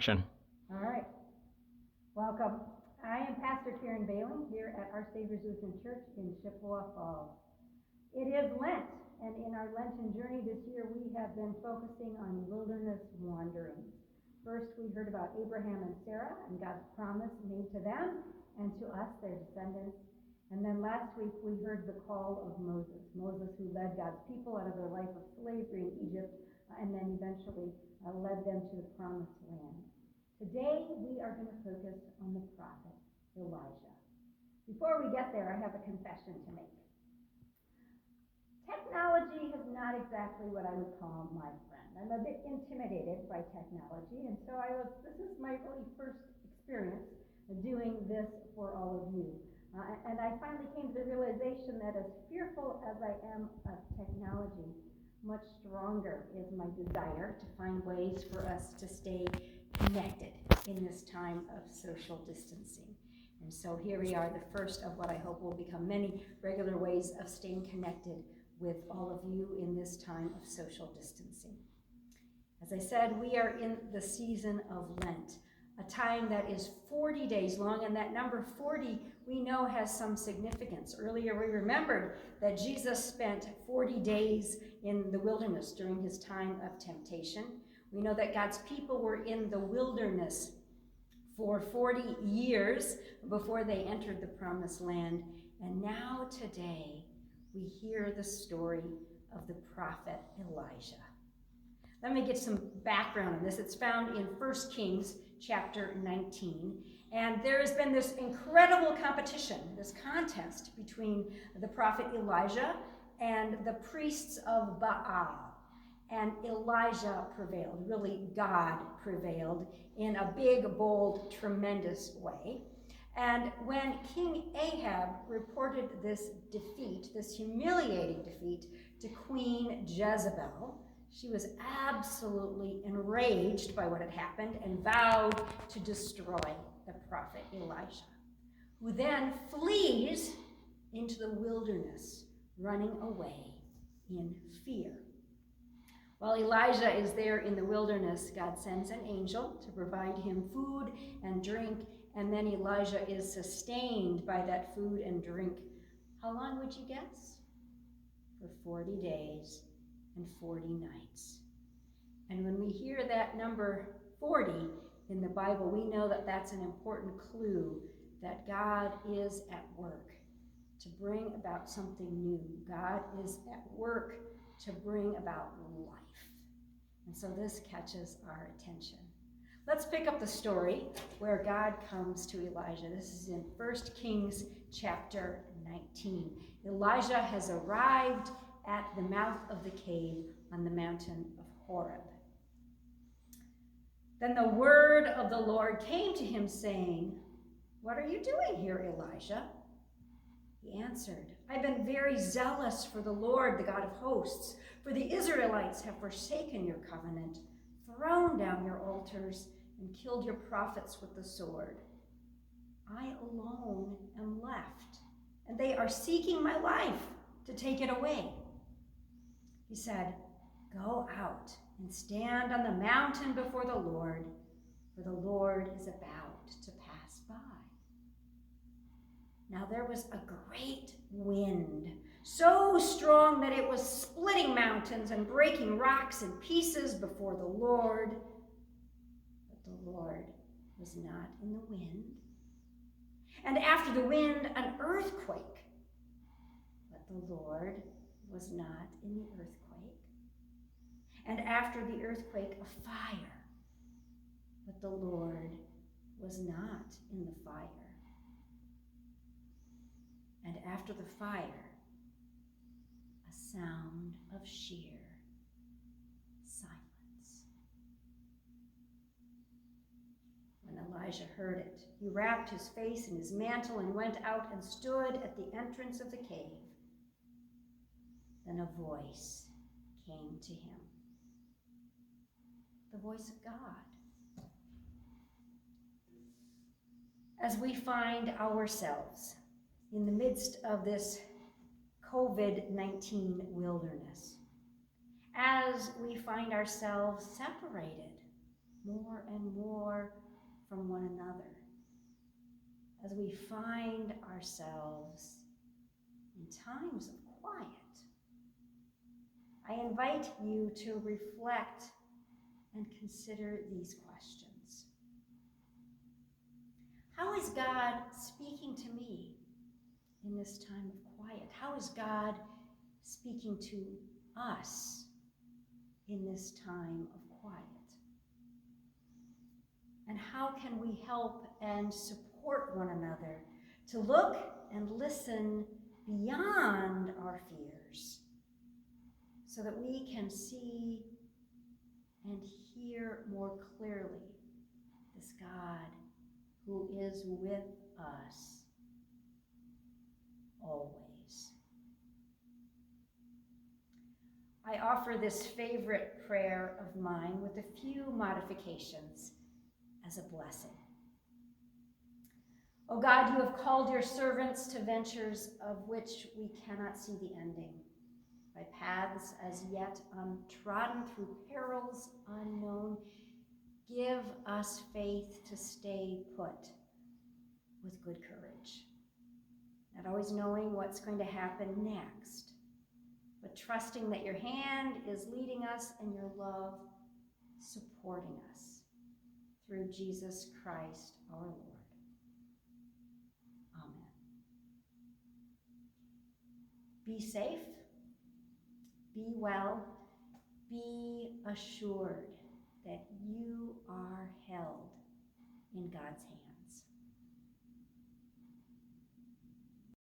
introduction. All right. Welcome. I am Pastor Karen Behling here at Our Saviour's Lutheran Church in Chippewa Falls. It is Lent, and in our Lenten journey this year, we have been focusing on wilderness wandering. First, we heard about Abraham and Sarah and God's promise made to them and to us, their descendants. And then last week, we heard the call of Moses who led God's people out of their life of slavery in Egypt and then eventually led them to the promised land. Today, we are going to focus on the prophet Elijah. Before we get there, I have a confession to make. Technology is not exactly what I would call my friend. I'm a bit intimidated by technology, and so this is my really first experience doing this for all of you. And I finally came to the realization that as fearful as I am of technology, much stronger is my desire to find ways for us to stay connected in this time of social distancing. And so here we are, the first of what I hope will become many regular ways of staying connected with all of you in this time of social distancing. As I said, we are in the season of Lent, a time that is 40 days long, and that number 40 we know has some significance. Earlier we remembered that Jesus spent 40 days in the wilderness during his time of temptation. We know that God's people were in the wilderness for 40 years before they entered the promised land. And now today, we hear the story of the prophet Elijah. Let me get some background on this. It's found in 1 Kings chapter 19. And there has been this incredible competition, this contest between the prophet Elijah and the priests of Baal. And Elijah prevailed, really God prevailed in a big, bold, tremendous way. And when King Ahab reported this defeat, this humiliating defeat, to Queen Jezebel, she was absolutely enraged by what had happened and vowed to destroy the prophet Elijah, who then flees into the wilderness, running away in fear. While Elijah is there in the wilderness, God sends an angel to provide him food and drink, and then Elijah is sustained by that food and drink. How long would you guess? For 40 days and 40 nights. And when we hear that number 40 in the Bible, we know that that's an important clue that God is at work to bring about something new. God is at work to bring about life. And so this catches our attention. Let's pick up the story where God comes to Elijah. This is in 1 Kings chapter 19. Elijah has arrived at the mouth of the cave on the mountain of Horeb. Then the word of the Lord came to him, saying, "What are you doing here, Elijah?" He answered, "I've been very zealous for the Lord, the God of hosts, for the Israelites have forsaken your covenant, thrown down your altars, and killed your prophets with the sword. I alone am left, and they are seeking my life to take it away." He said, "Go out and stand on the mountain before the Lord, for the Lord is about to pass by." Now there was a great wind, so strong that it was splitting mountains and breaking rocks in pieces before the Lord. But the Lord was not in the wind. And after the wind, an earthquake. But the Lord was not in the earthquake. And after the earthquake, a fire. But the Lord was not in the fire. And after the fire, a sound of sheer silence. When Elijah heard it, he wrapped his face in his mantle and went out and stood at the entrance of the cave. Then a voice came to him. The voice of God. As we find ourselves in the midst of this COVID-19 wilderness, as we find ourselves separated more and more from one another as we find ourselves in times of quiet. I invite you to reflect and consider these questions. How is God speaking to me in this time of quiet? How is God speaking to us in this time of quiet? And how can we help and support one another to look and listen beyond our fears so that we can see and hear more clearly this God who is with us always? I offer this favorite prayer of mine with a few modifications as a blessing. O God, you have called your servants to ventures of which we cannot see the ending, by paths as yet untrodden, through perils unknown. Give us faith to stay put with good courage, not always knowing what's going to happen next, but trusting that your hand is leading us and your love supporting us through Jesus Christ our Lord. Amen. Be safe, be well, be assured that you are held in God's hand.